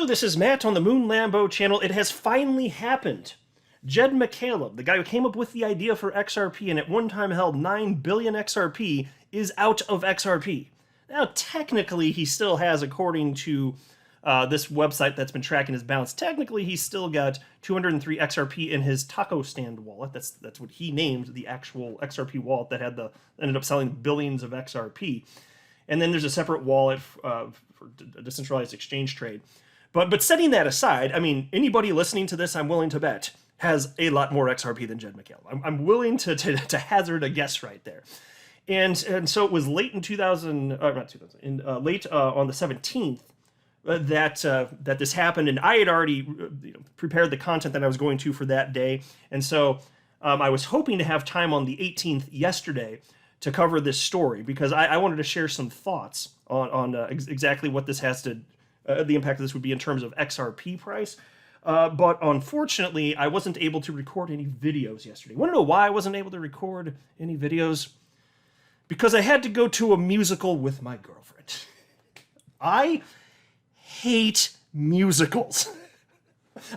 Hello, this is Matt on the Moon Lambo channel. It has finally happened. Jed McCaleb, the guy who came up with the idea for XRP and at one time held 9 billion XRP, is out of XRP. Now, technically, he still has, according to this website that's been tracking his balance, technically he's still got 203 XRP in his taco stand wallet. That's what he named the actual XRP wallet that ended up selling billions of XRP. And then there's a separate wallet for a decentralized exchange trade. But setting that aside, I mean, anybody listening to this, I'm willing to bet, has a lot more XRP than Jed McCaleb. I'm willing to hazard a guess right there. And so it was late in late on the 17th that this happened, and I had already prepared the content that I was going to for that day. And so I was hoping to have time on the 18th yesterday to cover this story, because I wanted to share some thoughts on exactly what this has to, the impact of this would be in terms of XRP price. But unfortunately, I wasn't able to record any videos yesterday. Want to know why I wasn't able to record any videos? Because I had to go to a musical with my girlfriend. I hate musicals.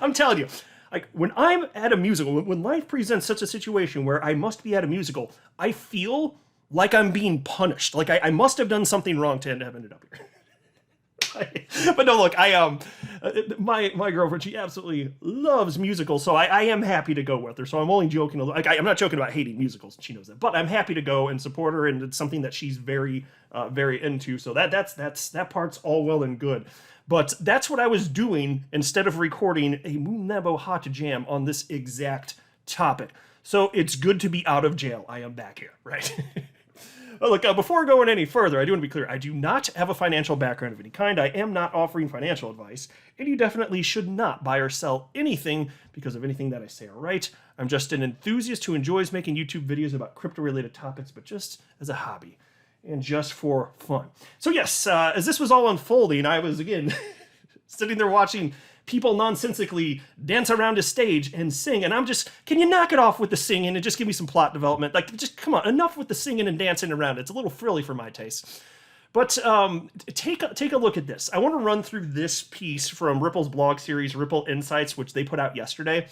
I'm telling you, like, when I'm at a musical, when life presents such a situation where I must be at a musical, I feel like I'm being punished. Like I must have done something wrong to have ended up here. But no, look, my girlfriend, she absolutely loves musicals, so I am happy to go with her. So I'm only joking. Like, I'm not joking about hating musicals. She knows that, but I'm happy to go and support her, and it's something that she's very, very into. So that part's all well and good. But that's what I was doing instead of recording a Moon Lambo Hot Jam on this exact topic. So it's good to be out of jail. I am back here, right? Well, look, before going any further, I do want to be clear. I do not have a financial background of any kind. I am not offering financial advice, and you definitely should not buy or sell anything because of anything that I say or write. I'm just an enthusiast who enjoys making YouTube videos about crypto-related topics, but just as a hobby and just for fun. So yes, as this was all unfolding, I was, again, sitting there watching people nonsensically dance around a stage and sing, and I'm just, can you knock it off with the singing and just give me some plot development? Like, just come on, enough with the singing and dancing around. It's a little frilly for my taste. But take a look at this. I want to run through this piece from Ripple's blog series, Ripple Insights, which they put out yesterday.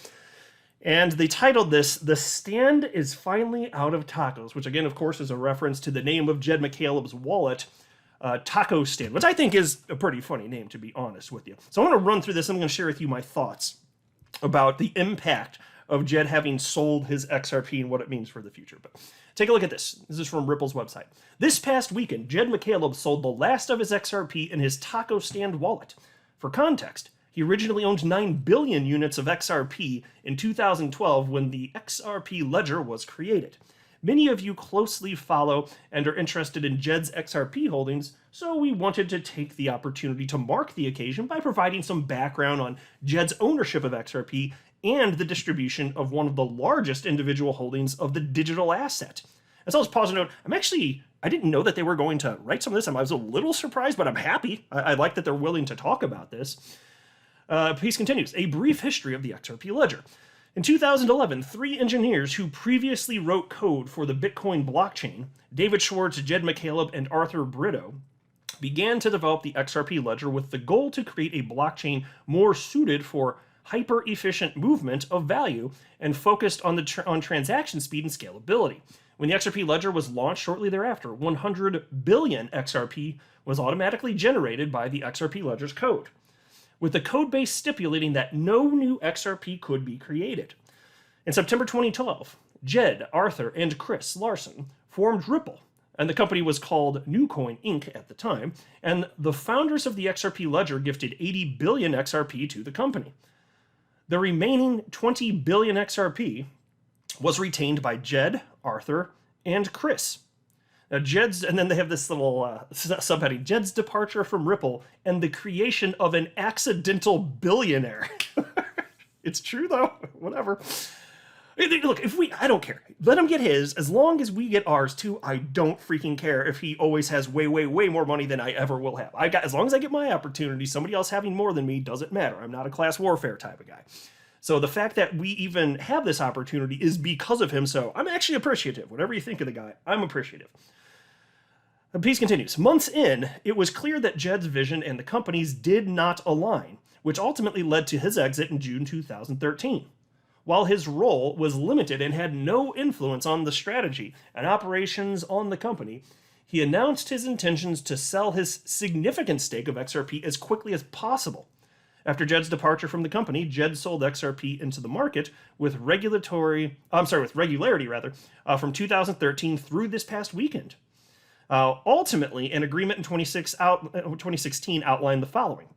And they titled this, "The Stand is Finally Out of Tacos," which again, of course, is a reference to the name of Jed McCaleb's wallet, Taco Stand, which I think is a pretty funny name, to be honest with you. So I'm going to run through this, and I'm going to share with you my thoughts about the impact of Jed having sold his XRP and what it means for the future. But take a look at this. This is from Ripple's website. This past weekend, Jed McCaleb sold the last of his XRP in his Taco Stand wallet. For context, he originally owned 9 billion units of XRP in 2012 when the XRP ledger was created. Many of you closely follow and are interested in Jed's XRP holdings, so we wanted to take the opportunity to mark the occasion by providing some background on Jed's ownership of XRP and the distribution of one of the largest individual holdings of the digital asset. As I was pausing note, I didn't know that they were going to write some of this. I was a little surprised, but I'm happy. I like that they're willing to talk about this. Piece continues, a brief history of the XRP ledger. In 2011, 3 engineers who previously wrote code for the Bitcoin blockchain, David Schwartz, Jed McCaleb, and Arthur Brito, began to develop the XRP ledger with the goal to create a blockchain more suited for hyper-efficient movement of value and focused on transaction speed and scalability. When the XRP ledger was launched shortly thereafter, 100 billion XRP was automatically generated by the XRP ledger's code, with the code base stipulating that no new XRP could be created. In September 2012, Jed, Arthur, and Chris Larson formed Ripple, and the company was called Newcoin Inc. at the time, and the founders of the XRP ledger gifted 80 billion XRP to the company. The remaining 20 billion XRP was retained by Jed, Arthur, and Chris. Now, and then they have this little subheading, Jed's departure from Ripple and the creation of an accidental billionaire. It's true, though. Whatever. Look, I don't care. Let him get his. As long as we get ours, too, I don't freaking care if he always has way, way, way more money than I ever will have. As long as I get my opportunity, somebody else having more than me doesn't matter. I'm not a class warfare type of guy. So the fact that we even have this opportunity is because of him, so I'm actually appreciative. Whatever you think of the guy, I'm appreciative. The piece continues. Months in, it was clear that Jed's vision and the company's did not align, which ultimately led to his exit in June 2013. While his role was limited and had no influence on the strategy and operations on the company, he announced his intentions to sell his significant stake of XRP as quickly as possible. After Jed's departure from the company, Jed sold XRP into the market with regularity from 2013 through this past weekend. Ultimately, an agreement in 2016 outlined the following.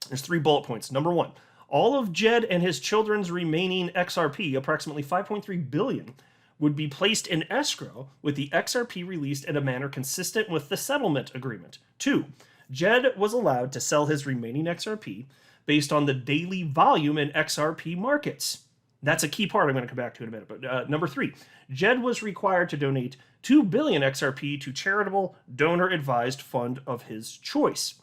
There's 3 bullet points. Number 1, all of Jed and his children's remaining XRP, approximately 5.3 billion, would be placed in escrow with the XRP released in a manner consistent with the settlement agreement. 2, Jed was allowed to sell his remaining XRP based on the daily volume in XRP markets. That's a key part I'm going to come back to in a minute. But number 3, Jed was required to donate 2 billion XRP to charitable donor-advised fund of his choice.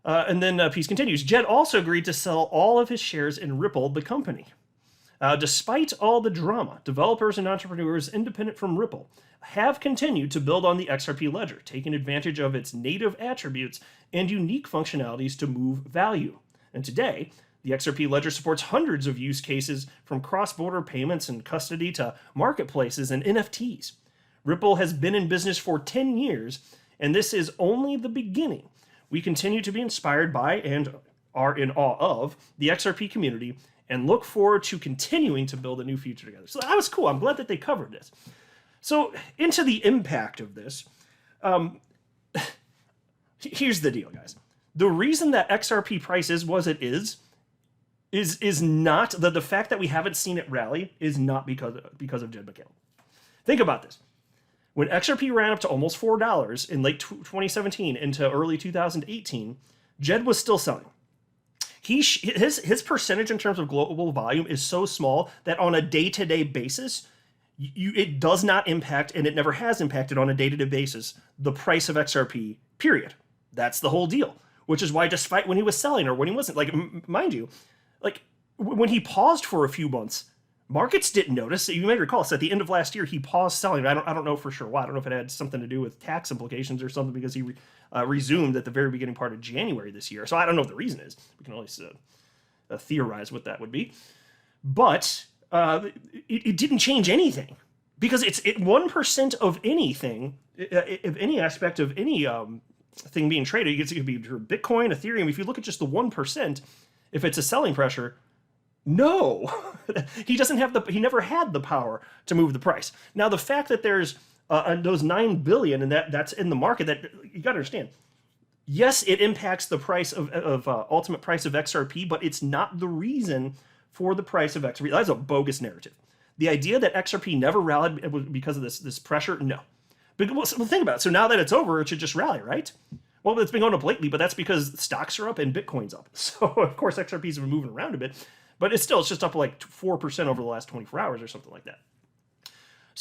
And then piece continues. Jed also agreed to sell all of his shares in Ripple, the company. Despite all the drama, developers and entrepreneurs independent from Ripple have continued to build on the XRP ledger, taking advantage of its native attributes and unique functionalities to move value. And today, the XRP ledger supports hundreds of use cases from cross-border payments and custody to marketplaces and NFTs. Ripple has been in business for 10 years, and this is only the beginning. We continue to be inspired by and are in awe of the XRP community and look forward to continuing to build a new future together. So that was cool. I'm glad that they covered this. So into the impact of this, here's the deal, guys. The reason that XRP price is what it is not the fact that we haven't seen it rally is not because of Jed McCaleb. Think about this. When XRP ran up to almost $4 in late 2017 into early 2018, Jed was still selling. His percentage in terms of global volume is so small that on a day-to-day basis, it does not impact, and it never has impacted on a day-to-day basis, the price of XRP, period. That's the whole deal. Which is why, despite when he was selling or when he wasn't, like, mind you, like, when he paused for a few months, markets didn't notice. You may recall, so at the end of last year, he paused selling. I don't know for sure why. I don't know if it had something to do with tax implications or something, because he resumed at the very beginning part of January this year. So I don't know what the reason is. We can only theorize what that would be. But it didn't change anything, because it's 1% of anything, of any aspect of any thing being traded. It could be Bitcoin, Ethereum. If you look at just the 1%, if it's a selling pressure, no, he never had the power to move the price. Now, the fact that there's those 9 billion and that's in the market, that you got to understand. Yes, it impacts the price of ultimate price of XRP, but it's not the reason for the price of XRP. That's a bogus narrative. The idea that XRP never rallied because of this pressure, no. But well, think about it. So now that it's over, it should just rally, right? Well, it's been going up lately, but that's because stocks are up and Bitcoin's up. So, of course, XRP's been moving around a bit. But it's just up like 4% over the last 24 hours or something like that.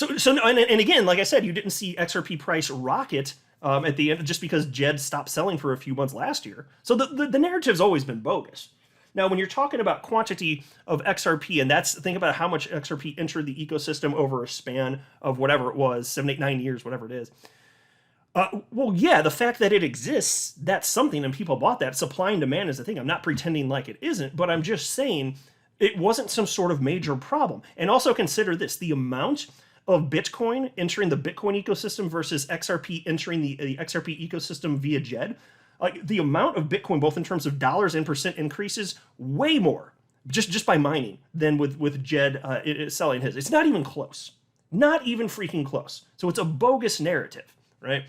And again, like I said, you didn't see XRP price rocket at the end just because Jed stopped selling for a few months last year. So the narrative's always been bogus. Now, when you're talking about quantity of XRP, and think about how much XRP entered the ecosystem over a span of whatever it was, 7, 8, 9 years, whatever it is. Well, yeah, the fact that it exists, that's something, and people bought that. Supply and demand is the thing. I'm not pretending like it isn't, but I'm just saying it wasn't some sort of major problem. And also consider this, the amount of Bitcoin entering the Bitcoin ecosystem versus XRP entering the XRP ecosystem via Jed. Like, the amount of Bitcoin, both in terms of dollars and percent increases, way more, just by mining, than with Jed selling his. It's not even close. Not even freaking close. So it's a bogus narrative, right?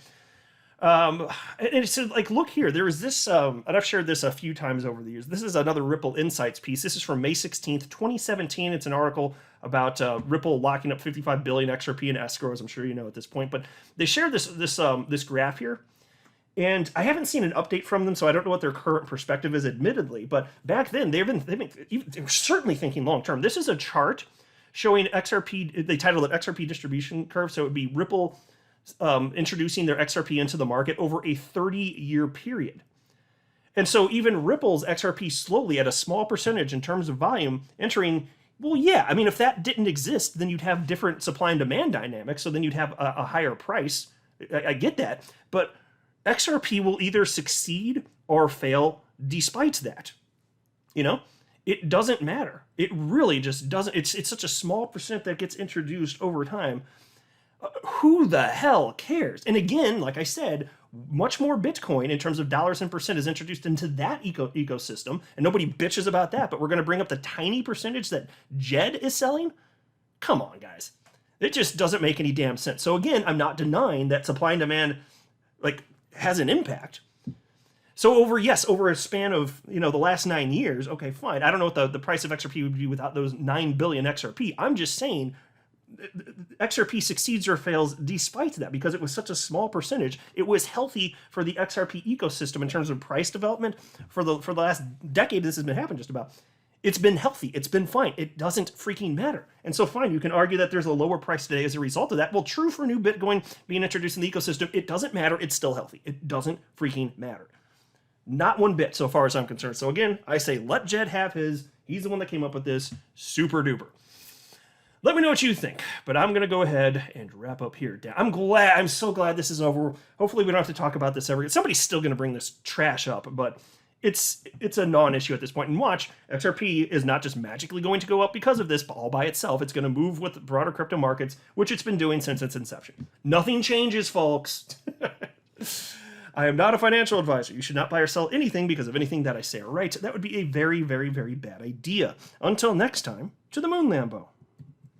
And it's like, look here, there is this, and I've shared this a few times over the years. This is another Ripple Insights piece. This is from May 16th, 2017. It's an article about Ripple locking up 55 billion XRP in escrow, as I'm sure you know at this point. But they shared this graph here. And I haven't seen an update from them, so I don't know what their current perspective is, admittedly. But back then, they were certainly thinking long term. This is a chart showing XRP. They titled it XRP distribution curve, so it would be Ripple introducing their XRP into the market over a 30-year period. And so even Ripple's XRP slowly, at a small percentage in terms of volume, entering. Well, yeah, I mean, if that didn't exist, then you'd have different supply and demand dynamics. So then you'd have a higher price. I get that, but XRP will either succeed or fail despite that. You know, it doesn't matter. It really just doesn't. It's such a small percent that gets introduced over time. Who the hell cares? And again, like I said, much more Bitcoin in terms of dollars and percent is introduced into that ecosystem, and nobody bitches about that. But we're going to bring up the tiny percentage that Jed is selling? Come on, guys. It just doesn't make any damn sense. So again, I'm not denying that supply and demand like has an impact. So over a span of, the last 9 years, okay, fine. I don't know what the price of XRP would be without those 9 billion XRP. I'm just saying XRP succeeds or fails despite that, because it was such a small percentage. It was healthy for the XRP ecosystem in terms of price development for the last decade. This has been happening just about. It's been healthy. It's been fine. It doesn't freaking matter. And so fine, you can argue that there's a lower price today as a result of that. Well, true for new Bitcoin being introduced in the ecosystem. It doesn't matter. It's still healthy. It doesn't freaking matter. Not one bit so far as I'm concerned. So again, I say let Jed have his. He's the one that came up with this. Super duper. Let me know what you think, but I'm going to go ahead and wrap up here. I'm so glad this is over. Hopefully we don't have to talk about this ever again. Somebody's still going to bring this trash up, but it's a non-issue at this point. And watch, XRP is not just magically going to go up because of this, but all by itself. It's going to move with the broader crypto markets, which it's been doing since its inception. Nothing changes, folks. I am not a financial advisor. You should not buy or sell anything because of anything that I say or write. That would be a very, very, very bad idea. Until next time, to the moon, Lambo.